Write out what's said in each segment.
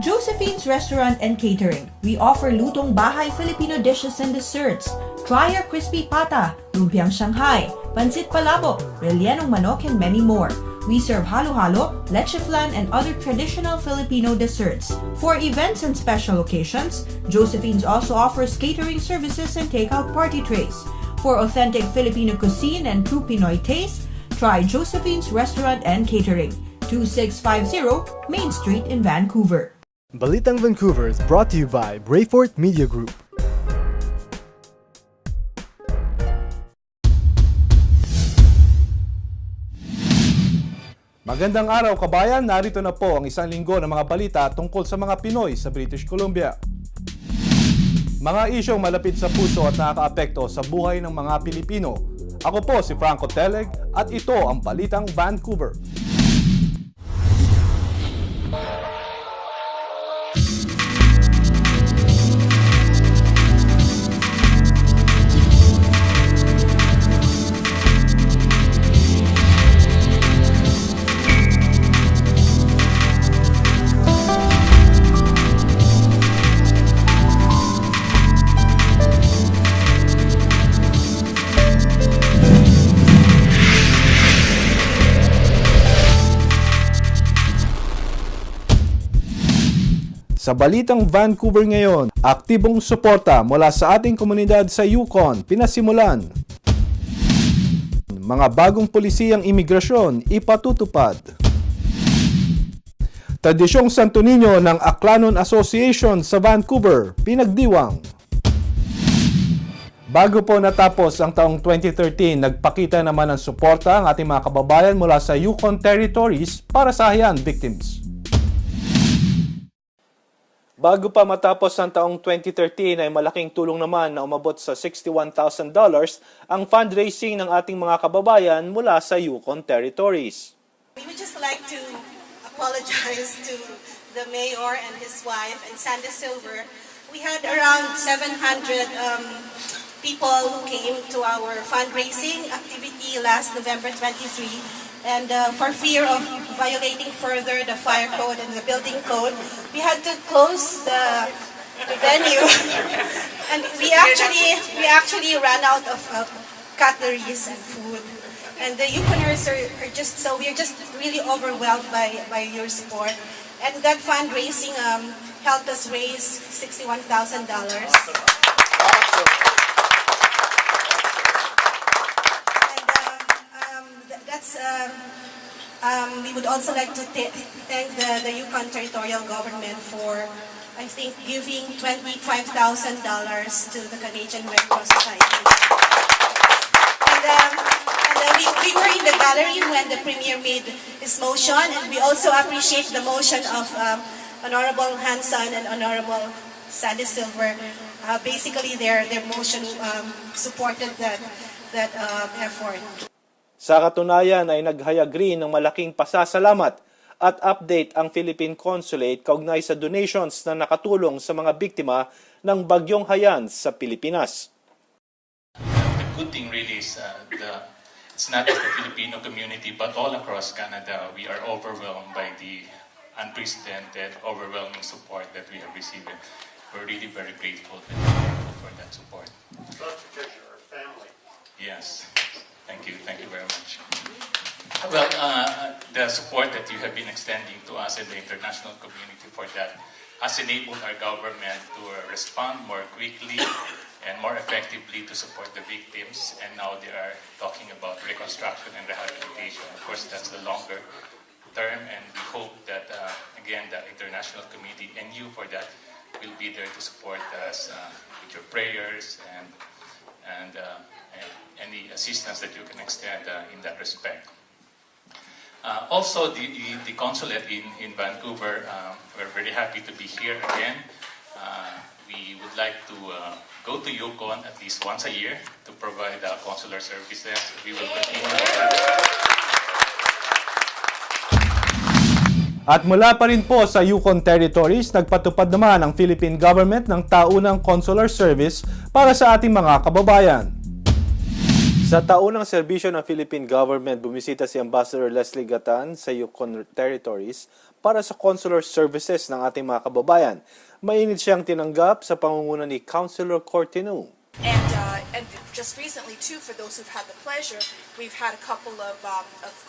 Josephine's Restaurant and Catering. We offer lutong bahay Filipino dishes and desserts. Try our crispy pata, lumpiang Shanghai, pancit palabok, rellenong manok, and many more. We serve halo-halo, leche flan, and other traditional Filipino desserts. For events and special occasions, Josephine's also offers catering services and takeout party trays. For authentic Filipino cuisine and true Pinoy taste, try Josephine's Restaurant and Catering, 2650 Main Street in Vancouver. Balitang Vancouver is brought to you by Brayfort Media Group. Magandang araw kabayan, narito na po ang isang linggo ng mga balita tungkol sa mga Pinoy sa British Columbia. Mga isyong malapit sa puso at nakakaapekto sa buhay ng mga Pilipino. Ako po si Franco Teleg at ito ang Balitang Vancouver. Sa Balitang Vancouver ngayon, aktibong suporta mula sa ating komunidad sa Yukon, pinasimulan. Mga bagong pulisiyang imigrasyon, ipatutupad. Tradisyong Santo Niño ng Aklanon Association sa Vancouver, pinagdiwang. Bago po natapos ang taong 2013, nagpakita naman ng suporta ang ating mga kababayan mula sa Yukon Territories para sa Haiyan victims. Bago pa matapos ang taong 2013 ay malaking tulong naman na umabot sa $61,000 ang fundraising ng ating mga kababayan mula sa Yukon Territories. We would just like to apologize to the mayor and his wife and Sandy Silver. We had around 700 people who came to our fundraising activity last November 23. And for fear of violating further the fire code and the building code, we had to close the venue. And we actually ran out of cutleries and food. And the Yukoners are just, so we're just really overwhelmed by your support. And that fundraising helped us raise $61,000. We would also like to thank the Yukon Territorial Government for, I think, giving $25,000 to the Canadian Red Cross Society. And we were in the gallery when the Premier made his motion, and we also appreciate the motion of Honorable Hanson and Honorable Sandy Silver. Basically, their motion supported that effort. Sa katunayan ay naghayag rin ng malaking pasasalamat at update ang Philippine Consulate kaugnay sa donations na nakatulong sa mga biktima ng Bagyong Haiyan sa Pilipinas. The good thing really is it's not just the Filipino community but all across Canada. We are overwhelmed by the unprecedented, overwhelming support that we have received. We're really very grateful for that support. That's because you're a family. Yes. Thank you very much. Well, the support that you have been extending to us and the international community for that has enabled our government to respond more quickly and more effectively to support the victims, and now they are talking about reconstruction and rehabilitation. Of course, that's the longer term, and we hope that, again, the international community and you for that will be there to support us with your prayers and any assistance that you can extend in that respect. Also, the consulate in Vancouver, we're very happy to be here again. We would like to go to Yukon at least once a year to provide consular services. We will continue with that. At mula pa rin po sa Yukon Territories, nagpatupad naman ang Philippine Government ng taunang consular service para sa ating mga kababayan. Sa taunang serbisyo ng Philippine Government, bumisita si Ambassador Leslie Gatan sa Yukon Territories para sa consular services ng ating mga kababayan. Mainit siyang tinanggap sa pangunguna ni Councilor Cortino. And just recently too, for those who've had the pleasure, we've had a couple of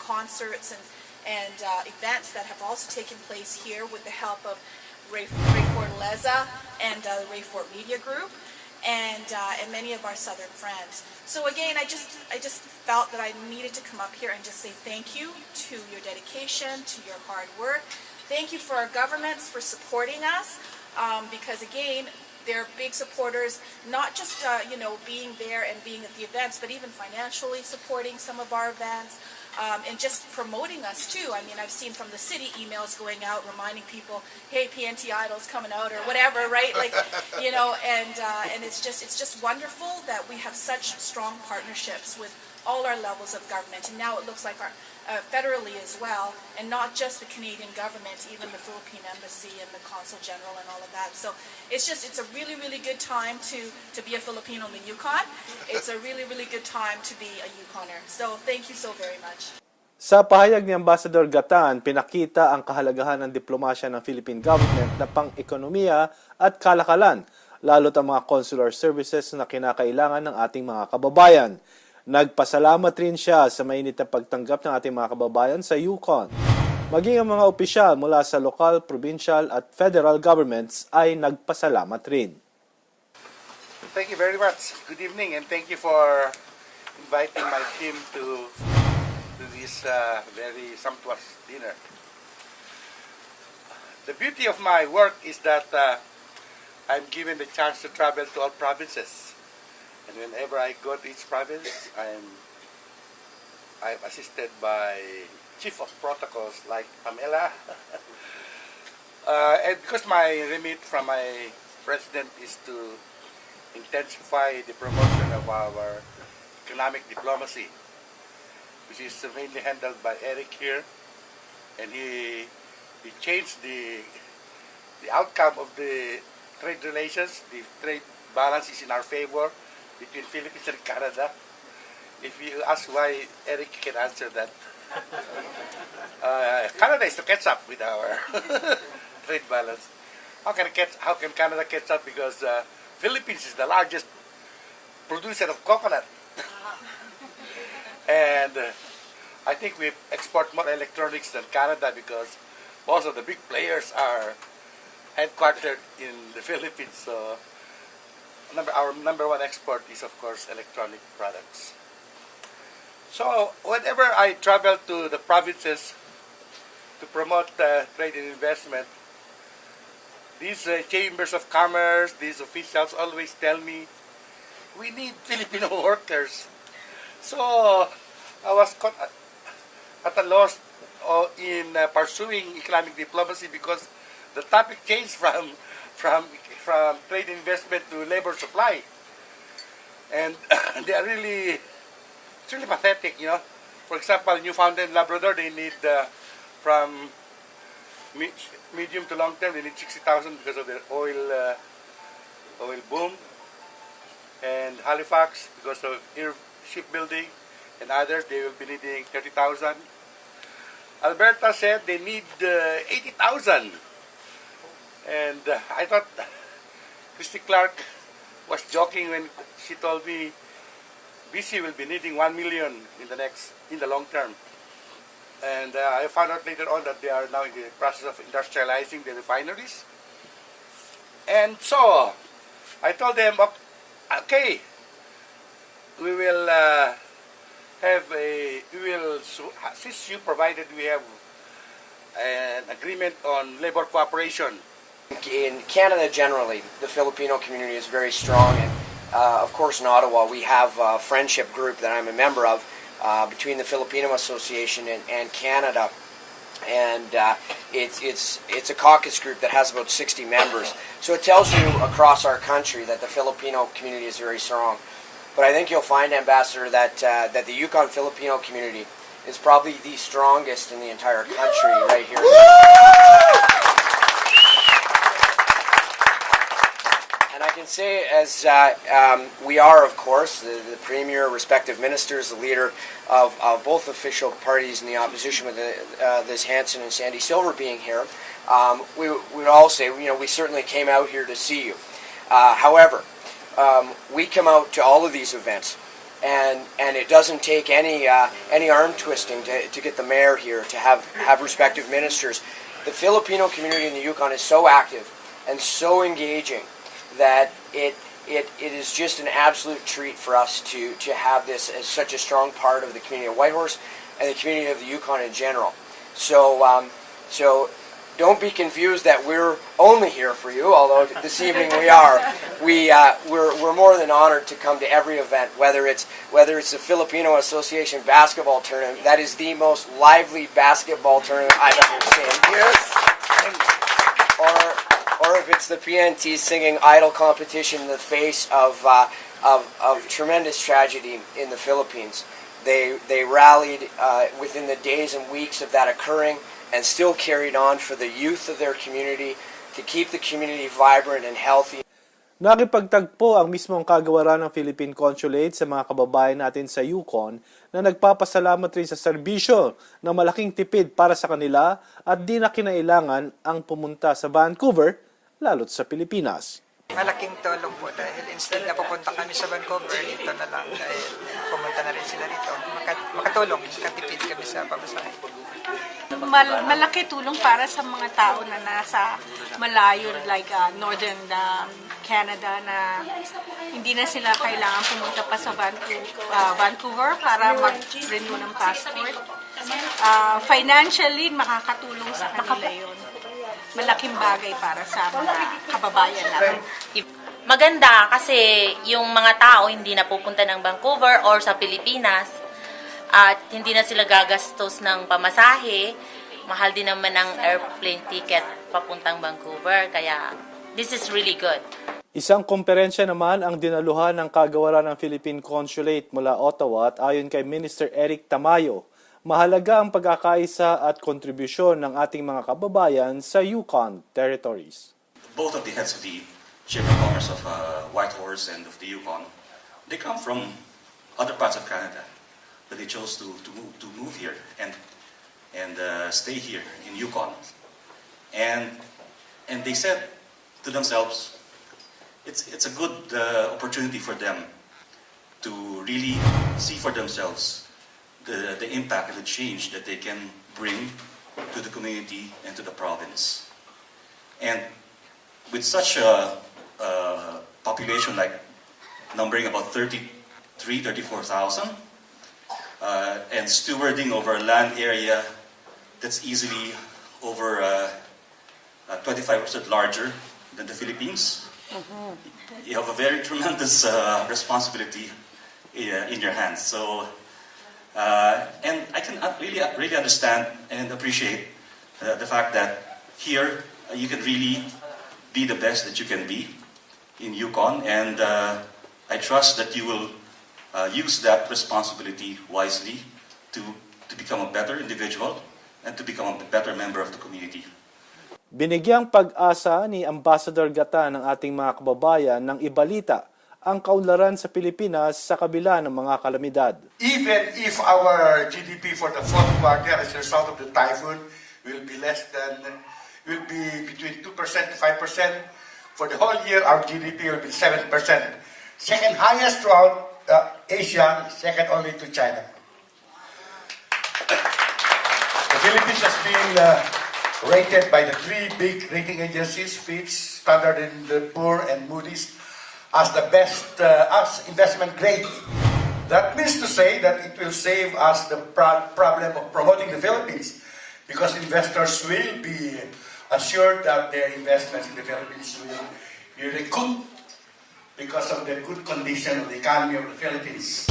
concerts and events that have also taken place here with the help of Ray Fortaleza and the Ray Fort Media Group and many of our southern friends. So again, I just felt that I needed to come up here and just say thank you to your dedication, to your hard work. Thank you for our governments for supporting us, because again, they're big supporters, not just being there and being at the events, but even financially supporting some of our events, and just promoting us too. I mean, I've seen from the city emails going out reminding people, hey, PNT Idol's coming out or whatever, right? Like, and it's just wonderful that we have such strong partnerships with all our levels of government, and now it looks like our federally as well, and not just the Canadian government, even the Philippine Embassy and the Consul General and all of that. So it's a really, really good time to be a Filipino in the Yukon. It's a really, really good time to be a Yukoner. So thank you so very much. Sa pahayag ni Ambassador Gatan, pinakita ang kahalagahan ng diplomasya ng Philippine government na pang-ekonomiya at kalakalan, lalo't ang mga consular services na kinakailangan ng ating mga kababayan. Nagpasalamat rin siya sa mainit na pagtanggap ng ating mga kababayan sa Yukon. Maging ang mga opisyal mula sa lokal, provincial at federal governments ay nagpasalamat rin. Thank you very much. Good evening, and thank you for inviting my team to this very sumptuous dinner. The beauty of my work is that I'm given the chance to travel to all provinces. And whenever I go to each province, I'm assisted by chief of protocols like Pamela. And because my remit from my president is to intensify the promotion of our economic diplomacy, which is mainly handled by Eric here, and he changed the outcome of the trade relations. The trade balance is in our favor between Philippines and Canada. If you ask why, Eric can answer that. Canada is to catch up with our trade balance. How can Canada catch up? Because Philippines is the largest producer of coconut. And I think we export more electronics than Canada because most of the big players are headquartered in the Philippines. So our number one export is, of course, electronic products. So whenever I travel to the provinces to promote trade and investment, these chambers of commerce, these officials always tell me, we need Filipino workers. So I was caught at a loss in pursuing economic diplomacy because the topic changed from trade investment to labor supply, and they are it's really pathetic, For example, Newfoundland and Labrador, they need from medium to long term, they need 60,000 because of their oil boom, and Halifax because of shipbuilding and others, they will be needing 30,000. Alberta said they need 80,000, and I thought Christy Clark was joking when she told me BC will be needing 1 million in the long term. And I found out later on that they are now in the process of industrializing the refineries. And so I told them, okay, we will assist you provided we have an agreement on labor cooperation. In Canada generally, the Filipino community is very strong, and of course in Ottawa we have a friendship group that I'm a member of between the Filipino Association and Canada, and it's a caucus group that has about 60 members. So it tells you across our country that the Filipino community is very strong. But I think you'll find, Ambassador, that the Yukon Filipino community is probably the strongest in the entire country right here. And I can say, as we are, of course, the Premier, respective ministers, the leader of both official parties in the opposition, with Liz Hanson and Sandy Silver being here, we would all say, we certainly came out here to see you. However, we come out to all of these events, and it doesn't take any arm twisting to get the mayor here, to have respective ministers. The Filipino community in the Yukon is so active and so engaging that it is just an absolute treat for us to have this as such a strong part of the community of Whitehorse and the community of the Yukon in general. So don't be confused that we're only here for you, although this evening we are. We're more than honored to come to every event, whether it's the Filipino Association basketball tournament. That is the most lively basketball tournament I've ever seen. Yes. Or if it's the PNT singing idol competition in the face of tremendous tragedy in the Philippines. They rallied within the days and weeks of that occurring, and still carried on for the youth of their community, to keep the community vibrant and healthy. Nakipagtagpo ang mismong kagawaran ng Philippine Consulate sa mga kababayan natin sa Yukon na nagpapasalamat rin sa serbisyo na malaking tipid para sa kanila at di na kinailangan ang pumunta sa Vancouver, lalo't sa Pilipinas. Malaking tulong po dahil instead na pupunta kami sa Vancouver, dito na lang dahil pumunta na rin sila rito. Makatulong, makatipid kami sa pamasahe. Malaki tulong para sa mga tao na nasa malayo, like northern Canada, na hindi na sila kailangan pumunta pa sa Vancouver para mag-renew ng passport. Financially, makakatulong sa kanila yun. Malaking bagay para sa mga kababayan natin. Maganda kasi yung mga tao hindi na pupunta ng Vancouver or sa Pilipinas at hindi na sila gagastos ng pamasahe. Mahal din naman ang airplane ticket papuntang Vancouver, kaya this is really good. Isang komperensya naman ang dinaluhan ng kagawaran ng Philippine Consulate mula Ottawa at ayon kay Minister Eric Tamayo, mahalaga ang pagkakaisa at kontribusyon ng ating mga kababayan sa Yukon territories. Both of the heads of the Chamber of Commerce of Whitehorse and of the Yukon, they come from other parts of Canada, but they chose to move here and stay here in Yukon. And they said to themselves, it's a good opportunity for them to really see for themselves the impact and the change that they can bring to the community and to the province. And with such a population like numbering about 34,000 and stewarding over a land area that's easily over 25% larger than the Philippines, you have a very tremendous responsibility in your hands. So, and I can really understand and appreciate the fact that here you can really be the best that you can be in Yukon, and I trust that you will use that responsibility wisely to become a better individual and to become a better member of the community. Binigyang pag-asa ni Ambassador Gata ng ating mga kababayan ng ibalita ang kaunlaran sa Pilipinas sa kabila ng mga kalamidad. Even if our GDP for the fourth quarter as a result of the typhoon will be between 2% to 5%, for the whole year our GDP will be 7%. Second highest throughout Asia, second only to China. The Philippines has been rated by the three big rating agencies, Fitch, Standard & Poor, and Moody's, as the best as investment grade. That means to say that it will save us the problem of promoting the Philippines, because investors will be assured that their investments in the Philippines will be recouped because of the good condition of the economy of the Philippines.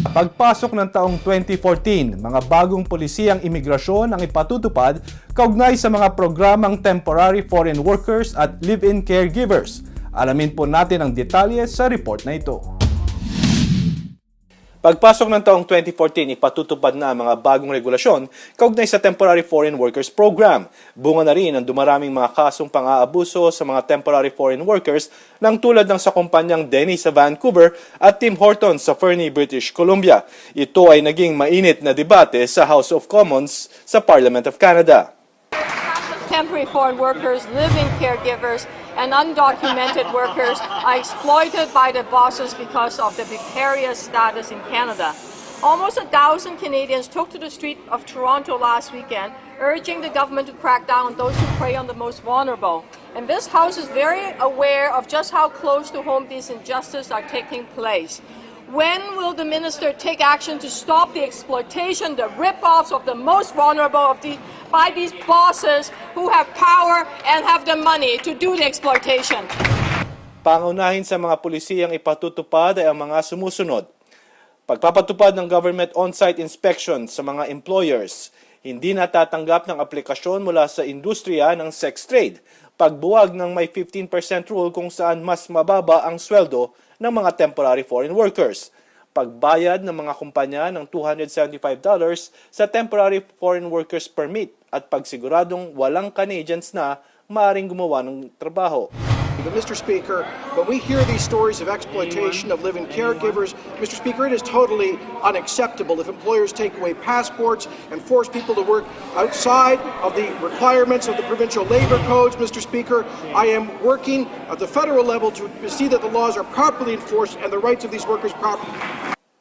Pagpasok ng taong 2014, mga bagong polisiyang imigrasyon ang ipatutupad kaugnay sa mga programang temporary foreign workers at live-in caregivers. Alamin po natin ang detalye sa report na ito. Pagpasok ng taong 2014, ipatutupad na ang mga bagong regulasyon kaugnay sa Temporary Foreign Workers Program. Bunga na rin ang dumaraming mga kasong pang-aabuso sa mga temporary foreign workers ng tulad ng sa kumpanyang Denny's sa Vancouver at Tim Hortons sa Fernie, British Columbia. Ito ay naging mainit na debate sa House of Commons sa Parliament of Canada. Temporary foreign workers, living caregivers, and undocumented workers are exploited by the bosses because of the precarious status in Canada. Almost 1,000 Canadians took to the street of Toronto last weekend, urging the government to crack down on those who prey on the most vulnerable. And this House is very aware of just how close to home these injustices are taking place. When will the minister take action to stop the exploitation, the rip-offs of the most vulnerable by these bosses who have power and have the money to do the exploitation? Pangunahin sa mga pulisiyang ipatutupad ay ang mga sumusunod. Pagpapatupad ng government on-site inspection sa mga employers, hindi natatanggap ng aplikasyon mula sa industriya ng sex trade, pagbuwag ng may 15% rule kung saan mas mababa ang sweldo ng mga temporary foreign workers, pagbayad ng mga kumpanya ng $275 sa temporary foreign workers permit at pagsiguradong walang Canadians na maaaring gumawa ng trabaho. But Mr. Speaker, when we hear these stories of exploitation of living caregivers, Mr. Speaker, it is totally unacceptable if employers take away passports and force people to work outside of the requirements of the provincial labor codes. Mr. Speaker, I am working at the federal level to see that the laws are properly enforced and the rights of these workers properly.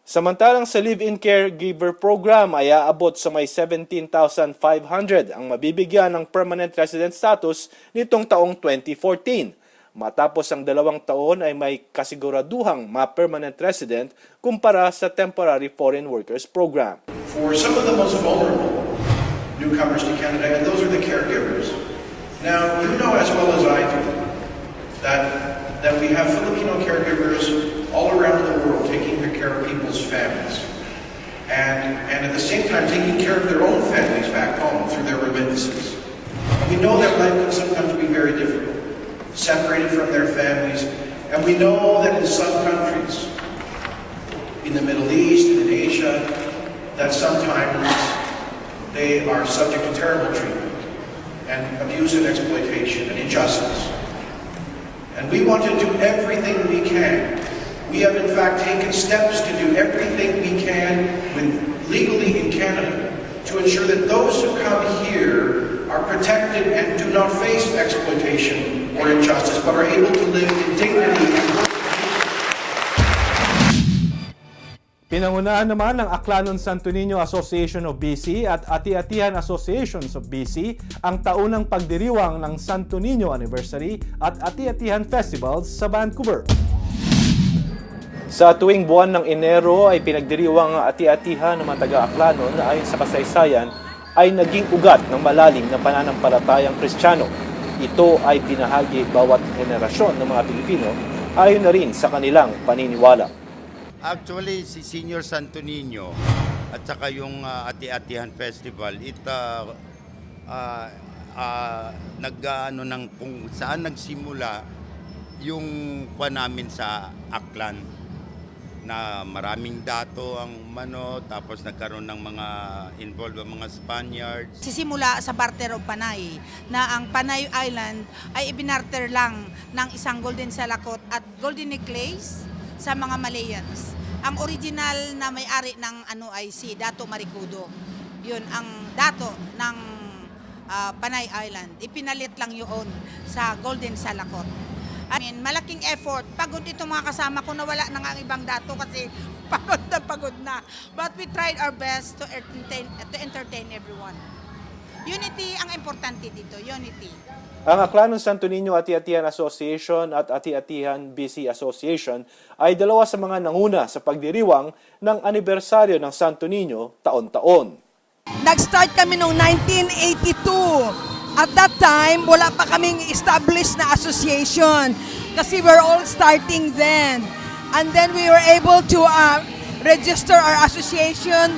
Samantalang sa live-in caregiver program ay aabot sa may 17,500 ang mabibigyan ng permanent resident status nitong taong 2014. Matapos ang 2 taon ay may kasiguraduhang ma-permanent resident kumpara sa temporary foreign workers program. For some of the most vulnerable newcomers to Canada, and those are the caregivers. Now, you know as well as I do that we have Filipino caregivers all around the world taking care of people's families. And at the same time taking care of their own families back home through their remittances. We know that life can sometimes be very difficult, separated from their families, and we know that in some countries, in the Middle East and in Asia, that sometimes they are subject to terrible treatment and abuse and exploitation and injustice. And we want to do everything we can. We have in fact taken steps to do everything we can legally in Canada to ensure that those who come here are protected and do not face exploitation or injustice, but are able to live in dignity and work. Pinangunahan naman ng Aklanon Santo Niño Association of BC at Ati-Atihan Associations of BC ang taunang pagdiriwang ng Santo Niño Anniversary at Ati-Atihan Festivals sa Vancouver. Sa tuwing buwan ng Enero ay pinagdiriwang ang Ati-Atihan ng mga taga-Aklanon na ayon sa kasaysayan ay naging ugat ng malalim na pananampalatayang Kristiyano. Ito ay binahagi bawat henerasyon ng mga Pilipino ayon na rin sa kanilang paniniwala. Actually, si Senior Santo Niño at saka yung Ati-Atihan Festival, nag-ano ng kung saan nagsimula yung namin sa Aklan na maraming dato ang tapos nagkaroon ng mga involved ang mga Spaniards. Sisimula sa barter of Panay, na ang Panay Island ay ibinarter lang ng isang golden salakot at golden necklace sa mga Malayans. Ang original na may-ari ng ay si Dato Maricudo. Yun ang dato ng Panay Island. Ipinalit lang yun sa golden salakot. Malaking effort. Pagod itong mga kasama ko na wala nang ang ibang dato kasi pagod na. But we tried our best to entertain everyone. Unity ang importante dito, unity. Ang Aklanon Santo Niño Ati-Atihan Association at Ati-Atihan BC Association ay dalawa sa mga nanguna sa pagdiriwang ng anibersaryo ng Santo Niño taon-taon. Nag-start kami noong 1982. At that time, wala pa kaming established na association kasi we're all starting then. And then we were able to register our association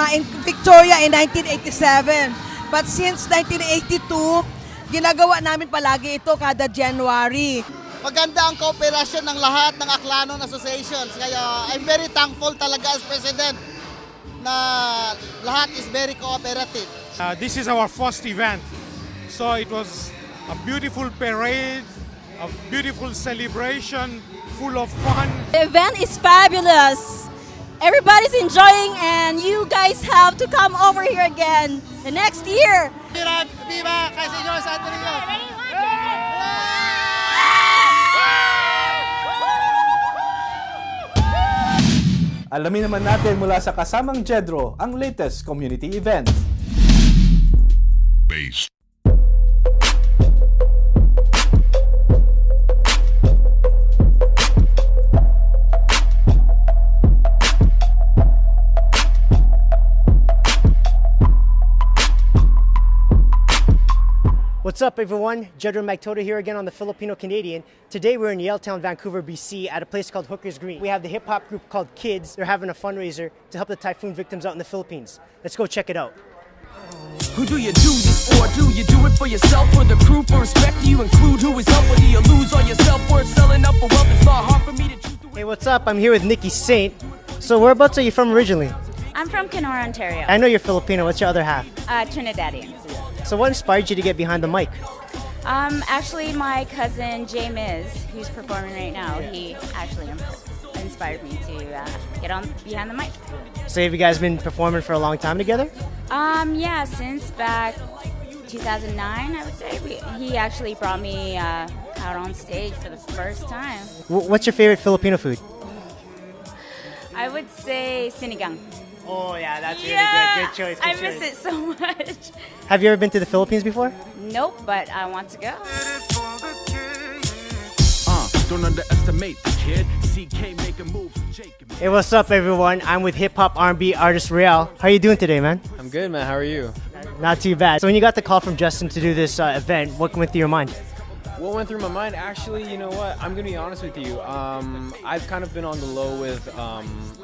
in Victoria in 1987. But since 1982, ginagawa namin palagi ito kada January. maganda ang kooperasyon ng lahat ng Aklanon associations. Kaya I'm very thankful talaga as president na lahat is very cooperative. This is our first event. So it was a beautiful parade, a beautiful celebration, full of fun. The event is fabulous. Everybody's enjoying and you guys have to come over here again the next year. Viva! Viva! Kay Senyor Sandrio! Alamin naman natin mula sa kasamang Jedro ang latest community event. Base. What's up, everyone? Jedro Magtoda here again on the Filipino Canadian. Today we're in Yaletown, Vancouver, BC at a place called Hookers Green. We have the hip-hop group called Kids. They're having a fundraiser to help the typhoon victims out in the Philippines. Let's go check it out. Who do you do this for? Do you do it for yourself or the crew? For respect, you include who is up, or do you lose all your self-worth? Selling up for wealth, it's not hard for me to choose. Hey, what's up? I'm here with Nikki Saint. So whereabouts are you from originally? I'm from Kenora, Ontario. I know you're Filipino. What's your other half? Trinidadian. So what inspired you to get behind the mic? Actually, my cousin Jay Miz, who's performing right now, he actually inspired me to get on behind the mic. So have you guys been performing for a long time together? Yeah, since back 2009, I would say. He actually brought me out on stage for the first time. What's your favorite Filipino food? I would say sinigang. Oh yeah, that's really Yeah, good. Good choice. I miss it so much. Have you ever been to the Philippines before? Nope, but I want to go. Don't underestimate the kid. CK make a move. Hey, what's up, everyone? I'm with hip-hop R&B artist Real. How are you doing today, man? I'm good, man. How are you? Not too bad. So when you got the call from Justin to do this event, what went through your mind? What went through my mind? Actually, you know what? I'm gonna be honest with you. I've kind of been on the low with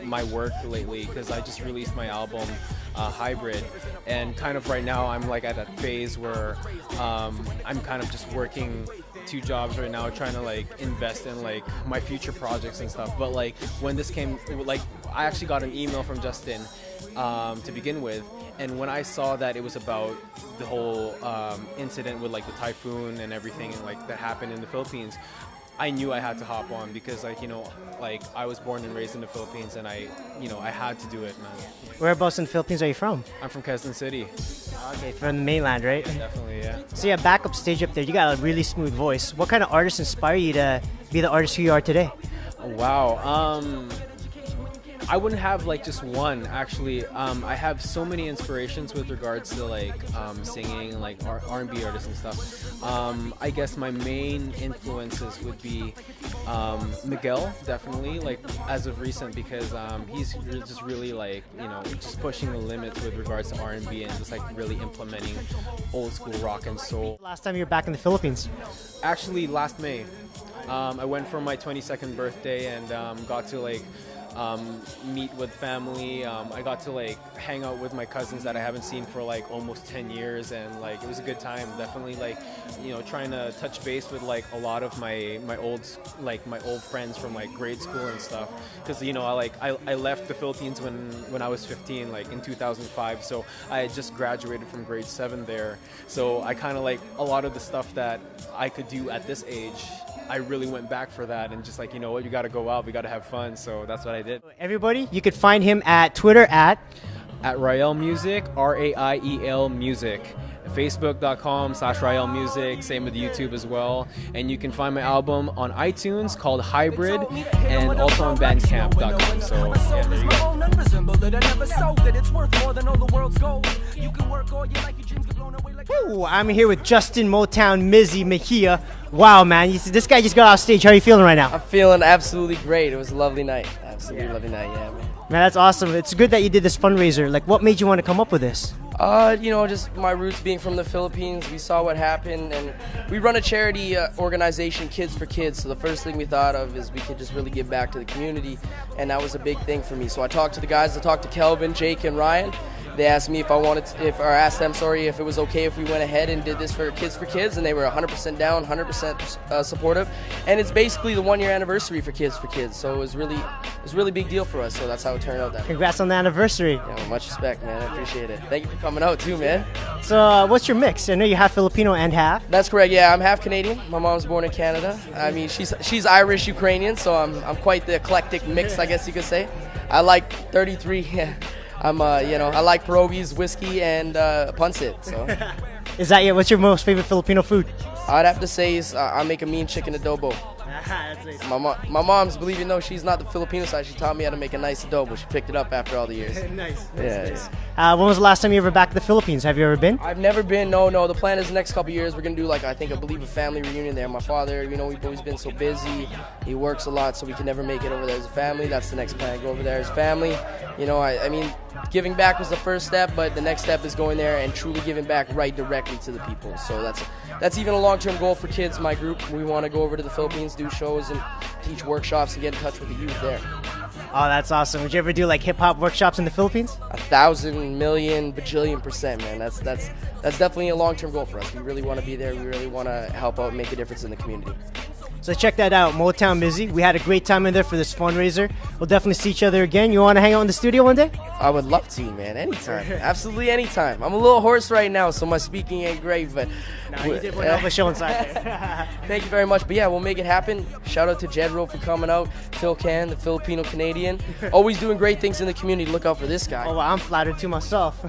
my work lately because I just released my album Hybrid, and kind of right now I'm like at that phase where I'm kind of just working 2 jobs right now, trying to like invest in like my future projects and stuff. But like when this came, like I actually got an email from Justin to begin with, and when I saw that it was about the whole incident with like the typhoon and everything and like that happened in the Philippines, I knew I had to hop on because like, you know, like I was born and raised in the Philippines and I had to do it, man. Whereabouts in the Philippines are you from? I'm from Quezon City. Okay, from the mainland, right? Definitely, yeah. So yeah, back up stage up there, you got a really smooth voice. What kind of artists inspire you to be the artist who you are today? Oh, wow. I wouldn't have like just one actually. I have so many inspirations with regards to like singing, like R&B artists and stuff. I guess my main influences would be Miguel, definitely, like as of recent, because he's just really like, you know, just pushing the limits with regards to R&B and just like really implementing old school rock and soul. Last time you were back in the Philippines? Actually, last May. I went for my 22nd birthday and got to like meet with family. I got to like hang out with my cousins that I haven't seen for like almost 10 years, and like it was a good time. Definitely like, you know, trying to touch base with like a lot of my old friends from like grade school and stuff, because you know I left the Philippines when I was 15, like in 2005, so I had just graduated from grade 7 there, so I kind of like a lot of the stuff that I could do at this age, I really went back for that and just like, you know what, you got to go out, we got to have fun, so that's what I did. Everybody, you could find him at Twitter at Rael Music, RAIEL Music, Facebook.com/Rael Music, same with YouTube as well, and you can find my album on iTunes called Hybrid and also on Bandcamp.com. So yeah, there you go. Ooh, I'm here with Justin Motown Mizzy Mejia. Wow, man, this guy just got off stage. How are you feeling right now? I'm feeling absolutely great. It was a lovely night. Absolutely lovely night, yeah, man. Man, that's awesome. It's good that you did this fundraiser. Like, what made you want to come up with this? You know, just my roots being from the Philippines. We saw what happened, and we run a charity organization, Kids for Kids. So the first thing we thought of is we could just really give back to the community, and that was a big thing for me. So I talked to the guys. I talked to Kelvin, Jake, and Ryan, They asked me if asked them, if it was okay if we went ahead and did this for Kids, and they were 100% down, 100% supportive. And it's basically the 1-year anniversary for Kids, so it was really big deal for us. So that's how it turned out. That Congrats on the anniversary. Yeah, well, much respect, man. I appreciate it. Thank you for coming out too, man. So what's your mix? I know you have Filipino and half. That's correct. Yeah, I'm half Canadian. My mom's born in Canada. I mean, she's Irish Ukrainian, so I'm quite the eclectic mix, I guess you could say. I like 33. Yeah. I like pierogies, whiskey, and pancit. So. Is that what's your most favorite Filipino food? I'd have to say I make a mean chicken adobo. That's nice. My mom's, believe it or not, she's not the Filipino side. She taught me how to make a nice adobo. She picked it up after all the years. Nice. Nice. When was the last time you were back to the Philippines? Have you ever been? I've never been. No. The plan is the next couple years we're gonna do I believe a family reunion there. My father, we've always been so busy. He works a lot, so we can never make it over there as a family. That's the next plan. Go over there as a family. I mean, giving back was the first step, but the next step is going there and truly giving back right directly to the people. So that's even a long-term goal for Kids, my group. We want to go over to the Philippines, do shows and teach workshops and get in touch with the youth there. Oh, that's awesome. Would you ever do hip-hop workshops in the Philippines? 1,000 million bajillion%, man. That's definitely a long-term goal for us. We really want to be there. We really want to help out and make a difference in the community. So check that out, Motown Busy. We had a great time in there for this fundraiser. We'll definitely see each other again. You want to hang out in the studio one day? I would love to, man. Anytime. Absolutely anytime. I'm a little hoarse right now, so my speaking ain't great, but... No, you did one hell of a show inside there. Thank you very much. But yeah, we'll make it happen. Shout out to Jedro for coming out. Phil Can, the Filipino Canadian. Always doing great things in the community. Look out for this guy. Oh, well, I'm flattered to myself.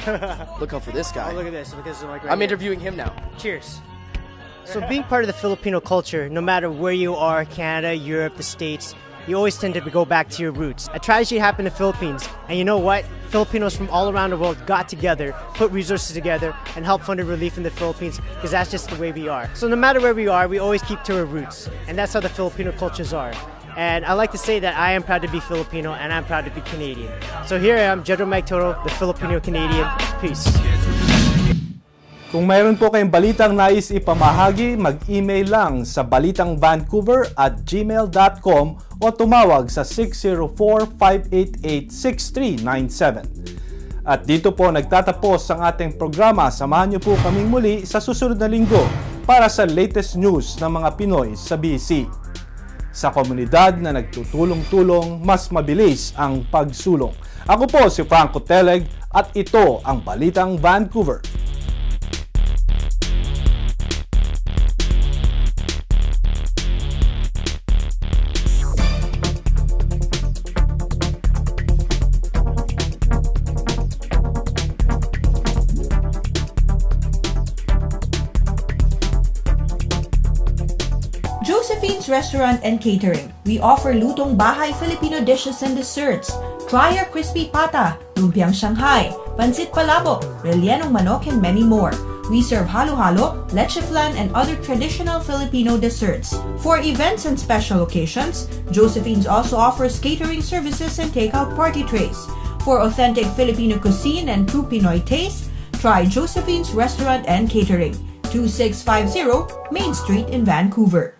Look out for this guy. Oh, look at this. Look at this right I'm here. interviewing him now. Cheers. So being part of the Filipino culture, no matter where you are, Canada, Europe, the States, you always tend to go back to your roots. A tragedy happened in the Philippines, and you know what? Filipinos from all around the world got together, put resources together, and helped fund relief in the Philippines, because that's just the way we are. So no matter where we are, we always keep to our roots, and that's how the Filipino cultures are. And I like to say that I am proud to be Filipino, and I'm proud to be Canadian. So here I am, Jedro Mike Toro, the Filipino Canadian. Peace. Kung mayroon po kayong balitang nais ipamahagi, mag-email lang sa BalitangVancouver@gmail.com o tumawag sa 604-588-6397. At dito po nagtatapos ang ating programa. Samahan niyo po kaming muli sa susunod na linggo para sa latest news ng mga Pinoy sa BC. Sa komunidad na nagtutulong-tulong, mas mabilis ang pagsulong. Ako po si Franco Teleg at ito ang Balitang Vancouver. Josephine's Restaurant and Catering. We offer lutong bahay Filipino dishes and desserts. Try our crispy pata, lumpiang Shanghai, pancit palabok, rellenong manok, and many more. We serve halo-halo, leche flan, and other traditional Filipino desserts. For events and special occasions, Josephine's also offers catering services and takeout party trays. For authentic Filipino cuisine and true Pinoy taste, try Josephine's Restaurant and Catering, 2650 Main Street in Vancouver.